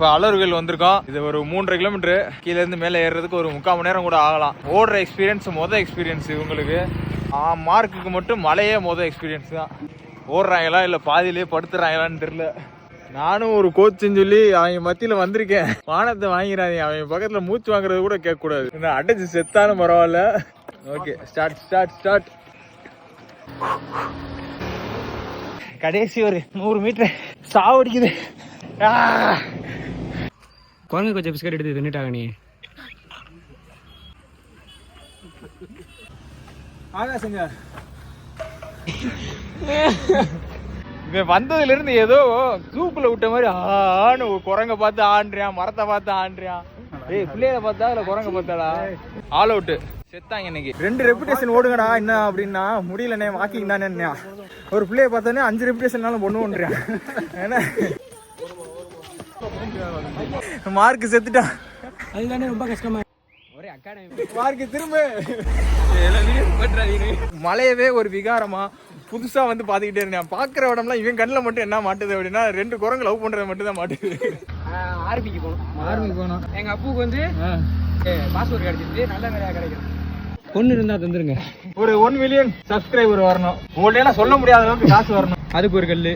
இப்போ அலர்கோயில் வந்திருக்கோம். இது ஒரு 3.5 கிலோமீட்டர். கீழே இருந்து மேலே ஏறுறதுக்கு ஒரு 3/4 மணி நேரம் கூட ஆகலாம். ஓடுற எக்ஸ்பீரியன்ஸ் எக்ஸ்பீரியன்ஸ் இவங்களுக்கு. மார்க்குக்கு மட்டும் மலையே எக்ஸ்பீரியன்ஸ் தான். ஓடுறாங்களா இல்லை பாதியிலே படுத்துறாங்களான்னு தெரியல. நானும் ஒரு கோச்சுன்னு சொல்லி அவங்க மத்தியில் வந்திருக்கேன். வானத்தை வாங்கிறாங்க. அவங்க பக்கத்தில் மூச்சு வாங்குறது கூட கேட்கக்கூடாது. இந்த அடைச்சு செத்தாலும் பரவாயில்ல. Okay, start. கடைசி ஒரு 100 மீட்டர் சாவடிக்குது. குரங்கு கொஞ்சம் பிஸ்கட் எடுத்து தின்னுட்டாங்க. நீ ஆகாசங்க இவன் வந்ததுல இருந்து ஏதோ சூப்புல விட்ட மாதிரி ஆன்னு குரங்க பார்த்து ஆண்றியான், மரத்தை பார்த்து ஆண்றியான். ஏய், பிள்ளைய பார்த்தா இல்ல குரங்க பார்த்தாடா? ஆல் அவுட், செத்தாங்க இன்னைக்கு. 2 ரெப்புடேஷன் ஓடுங்கடா என்ன அப்படின்னா முடியலண்ணே, வாக்கிங் தானே. ஒரு பிள்ளைய பார்த்தானே 5 ரெப்புடேஷன்னாலும் பொண்ணுன்றியான். ஏன்னா மார்க் செத்துட்டான். அதுதானே ரொம்ப கஷ்டமா. ஒரே அகாடமி மார்க் திரும்ப மலையவே ஒரு விகாரமா புதுசா வந்து பாத்துக்கிட்டே இருந்தேன். பாக்குற இடம்லாம் இவன் கண்ணில் மட்டும் என்ன மாட்டுது அப்படின்னா 2 குரங்கு லவ் பண்றது மட்டும் தான் மாட்டுது. ஆர்மிக்கு போனோம். எங்க அப்புக்கு வந்து பாஸ்போர்ட் கிடைச்சிருச்சு. நல்ல வேலையா கிடைக்கும். பொண்ணு இருந்தா தந்துருங்க. ஒரு 1 மில்லியன் சப்ஸ்கிரைபர் வரணும். உங்கள்ட்ட சொல்ல முடியாத அளவுக்கு காசு வரணும். அதுக்கு ஒரு கல்லு,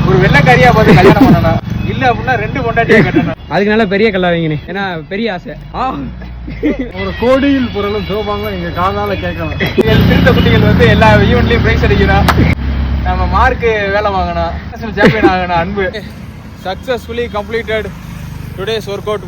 ஒரு வெள்ளைக்காரியா பார்த்து கல்யாணம் பண்ணணும். இல்ல அப்படின்னா 2 பொண்டாட்டியா கட்டணும். அதுக்கு நல்லா பெரிய கல்லா வைங்கண்ணே. ஏன்னா பெரிய ஆசை. ஒரு கோடியில் பொருளும் சோபாங்க எங்க காதால கேட்கணும். திருத்த குட்டிகள் வந்து எல்லா ஈவெண்ட்லயும் பிரைஸ் அடிக்கணும். நம்ம மார்க்கு வேலை வாங்கணும். சாம்பியன் ஆகணும். அன்பு successfully completed today's work out.